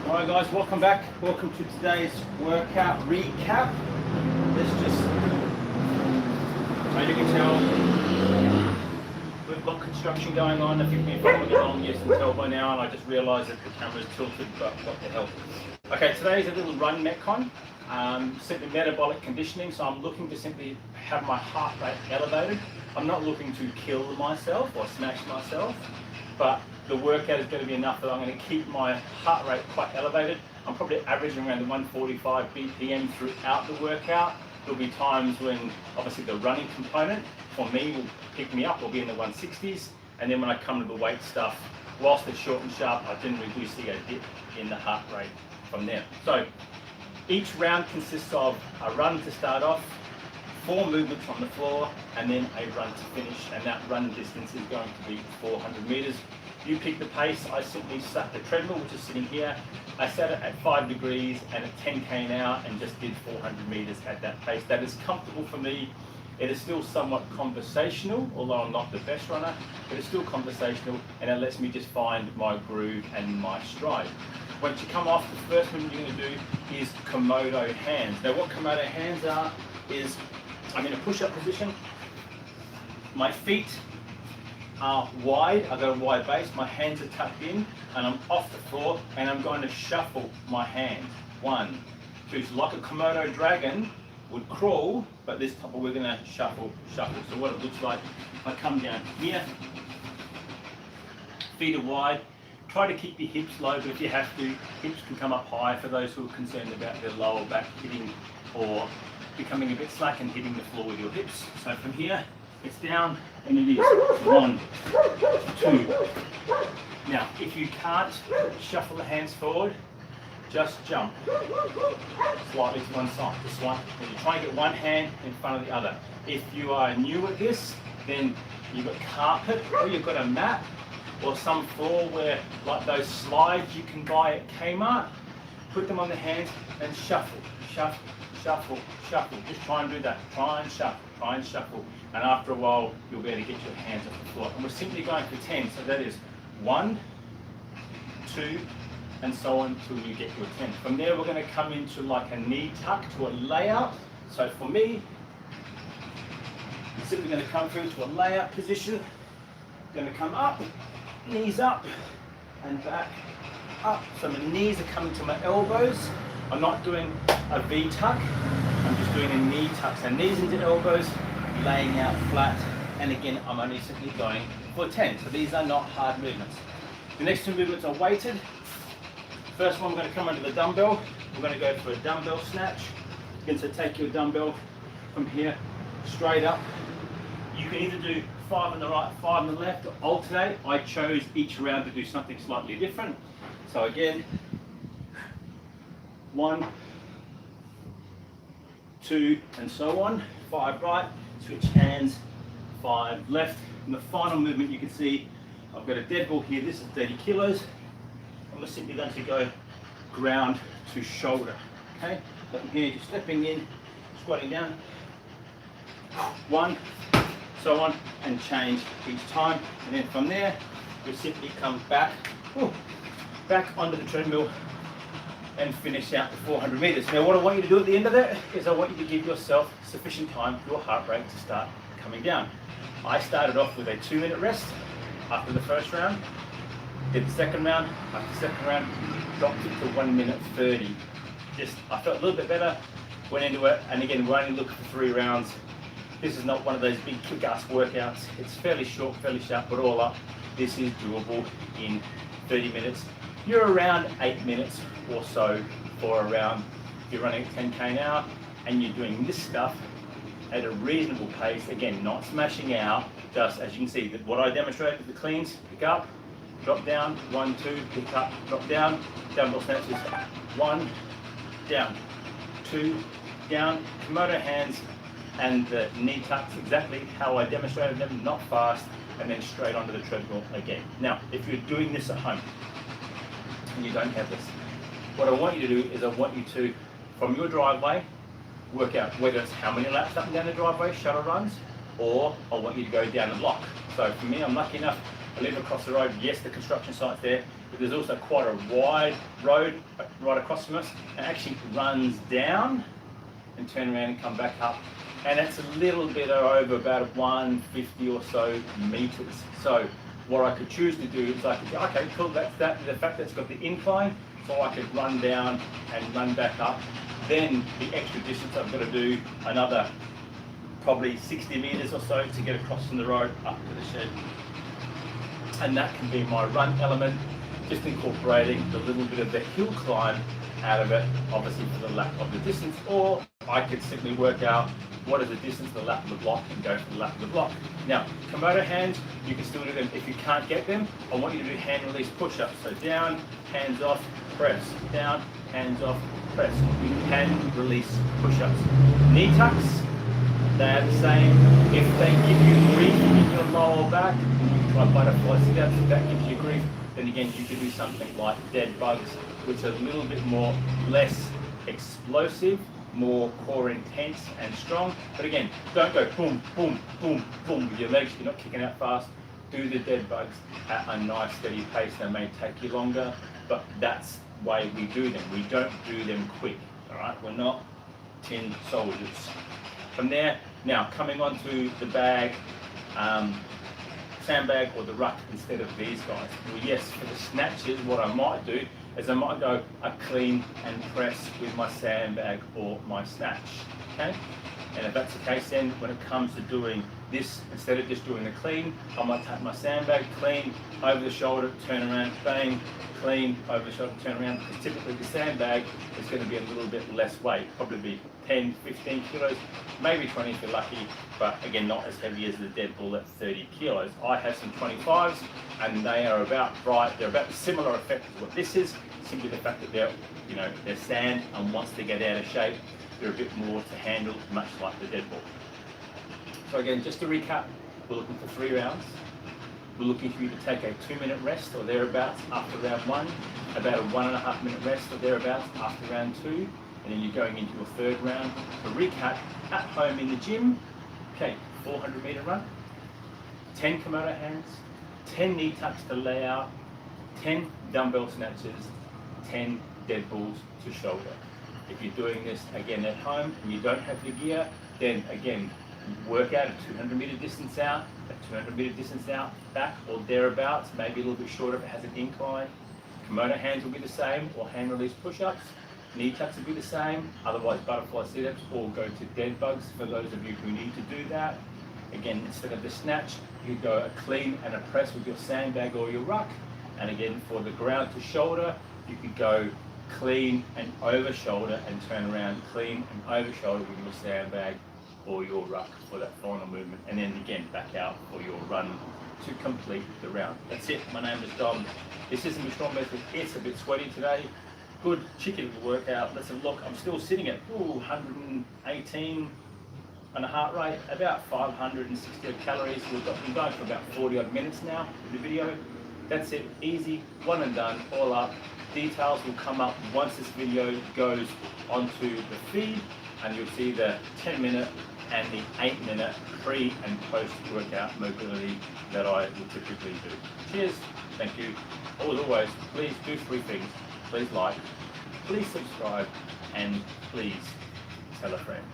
Alright guys, welcome back. Welcome to today's workout recap. Let's just, as you can tell, we've got construction going on. If you've been following along, you can tell by now, and I just realised that the camera's tilted, but what the hell. Okay, today's a little run Metcon, simply metabolic conditioning, so I'm looking to simply have my heart rate elevated. I'm not looking to kill myself or smash myself, but the workout is going to be enough that I'm going to keep my heart rate quite elevated. I'm probably averaging around the 145 BPM throughout the workout. There'll be times when obviously the running component for me will pick me up, will be in the 160s, and then when I come to the weight stuff, whilst it's short and sharp, I generally do see a dip in the heart rate from there. So each round consists of a run to start off, 4 movements on the floor, and then a run to finish, and that run distance is going to be 400 meters. You pick the pace. I simply sat the treadmill, which is sitting here. I sat it at 5 degrees and at 10k an hour and just did 400 meters at that pace. That is comfortable for me. It is still somewhat conversational, although I'm not the best runner, but it's still conversational, and it lets me just find my groove and my stride. Once you come off, the first movement you're going to do is Komodo Hands. Now what Komodo Hands are is, I'm in a push-up position. My feet are wide, I've got a wide base, my hands are tucked in, and I'm off the floor, and I'm going to shuffle my hands. 1, 2, so like a Komodo dragon would crawl, but this time we're going to shuffle. So what it looks like, I come down here, feet are wide, try to keep your hips low, but if you have to, hips can come up high for those who are concerned about their lower back hitting or becoming a bit slack and hitting the floor with your hips. So from here, it's down, and it is 1, 2. Now, if you can't shuffle the hands forward, just jump slightly to one side, just one. And you try and get one hand in front of the other. If you are new at this, then you've got carpet, or you've got a mat, or some floor where, like those slides you can buy at Kmart, put them on the hands and shuffle, shuffle, shuffle, shuffle. Just try and do that. Try and shuffle, try and shuffle. And after a while, you'll be able to get your hands off the floor. And we're simply going for 10. So that is 1, 2, and so on until you get your 10. From there, we're going to come into like a knee tuck to a layout. So for me, I'm simply going to come through to a layout position. Going to come up, knees up, and back up. So my knees are coming to my elbows. I'm not doing a V tuck. I'm just doing a knee tuck. So knees into elbows, laying out flat, and again I'm only simply going for 10, so these are not hard movements. The next 2 movements are weighted. First one, we're going to come under the dumbbell. We're going to go for a dumbbell snatch. Again, so take your dumbbell from here straight up. You can either do 5 on the right, 5 on the left, or alternate. I chose each round to do something slightly different. So again, 1, 2, and so on. 5 right, switch hands, 5 left. And the final movement, you can see I've got a dead ball here. This is 30 kilos. I'm simply going to go ground to shoulder. Okay, so from here, just stepping in, squatting down, 1, so on, and change each time. And then from there, we simply come back, back onto the treadmill and finish out the 400 meters. Now what I want you to do at the end of that is I want you to give yourself sufficient time for your heart rate to start coming down. I started off with a 2-minute rest after the first round, did the second round, after the second round, dropped it to 1 minute 30. I felt a little bit better, went into it, and again, we're only looking for 3 rounds. This is not one of those big kick-ass workouts. It's fairly short, fairly sharp, but all up, this is doable in 30 minutes. You're around 8 minutes or so for a round. If you're running at 10k an hour and you're doing this stuff at a reasonable pace, again, not smashing out, just as you can see, that what I demonstrated with the cleans, pick up, drop down, 1, 2, pick up, drop down, dumbbell snatches, 1, down, 2, down, Komodo hands, and the knee tucks exactly how I demonstrated them, not fast, and then straight onto the treadmill again. Now, if you're doing this at home, and you don't have this, what I want you to do is I want you to, from your driveway, work out whether it's how many laps up and down the driveway, shuttle runs, or I want you to go down the block. So for me, I'm lucky enough, I live across the road. Yes, the construction site's there, but there's also quite a wide road right across from us. It actually runs down and turn around and come back up. And it's a little bit over about 150 or so meters. So what I could choose to do is I could go, okay, cool, that's that. The fact that it's got the incline, so I could run down and run back up. Then the extra distance I've got to do another probably 60 meters or so to get across from the road up to the shed. And that can be my run element, just incorporating the little bit of the hill climb out of it, obviously for the lap of the distance, or I could simply work out what is the distance to the lap of the block and go for the lap of the block. Now, Komodo hands, you can still do them. If you can't get them, I want you to do hand release push-ups. So down, hands off, press, down, hands off, press. You can release push-ups. Knee tucks, they're the same. If they give you grief in your lower back, you can try butterfly sit-ups. If that gives you grief, then again, you can do something like dead bugs, which are a little bit more less explosive, more core intense and strong. But again, don't go boom, boom, boom, boom with your legs. You're not kicking out fast. Do the dead bugs at a nice steady pace. They may take you longer, but that's the way we do them. We don't do them quick. All right, we're not tin soldiers. From there, now coming onto the bag, sandbag or the ruck instead of these guys. Well, yes, for the snatches, what I might do is I might go a clean and press with my sandbag or my snatch, okay? And if that's the case, then when it comes to doing this, instead of just doing the clean, I might take my sandbag, clean, over the shoulder, turn around, bang, clean, over the shoulder, turn around, because typically the sandbag is going to be a little bit less weight, probably be 10, 15 kilos, maybe 20 if you're lucky, but again, not as heavy as the dead bull at 30 kilos. I have some 25s, and they are about right, they're about similar effect to what this is, simply the fact that they're, you know, they're sand, and once they get out of shape, they're a bit more to handle, much like the dead bull. So again, just to recap, we're looking for 3 rounds. We're looking for you to take a 2-minute rest or thereabouts after round 1, about a 1.5 minute rest or thereabouts after round 2, and then you're going into your 3rd round. To recap, at home in the gym, okay, 400 meter run, 10 Komodo hands, 10 knee tucks to lay out, 10 dumbbell snatches, 10 dead bulls to shoulder. If you're doing this again at home and you don't have your gear, then again, work out a 200 meter distance out, a 200 meter distance out, back or thereabouts, maybe a little bit shorter if it has an incline. Komodo hands will be the same, or hand release push-ups. Knee tucks will be the same, otherwise butterfly sit-ups, or go to dead bugs for those of you who need to do that. Again, instead of the snatch, you go a clean and a press with your sandbag or your ruck. And again, for the ground to shoulder, you could go clean and over shoulder and turn around, clean and over shoulder with your sandbag or your ruck for that final movement, and then again back out for your run to complete the round. That's it. My name is Dom. This isn't the STRAWMethod. It's a bit sweaty today. Good, cheeky little workout. Let's have a look. I'm still sitting at 118 and a heart rate, about 560 calories. We've been going for about 40 odd minutes now with the video. That's it. Easy, one and done, all up. Details will come up once this video goes onto the feed, and you'll see the 10-minute and the 8-minute pre and post workout mobility that I will typically do. Cheers, thank you. As always, please do 3 things. Please like, please subscribe, and please tell a friend.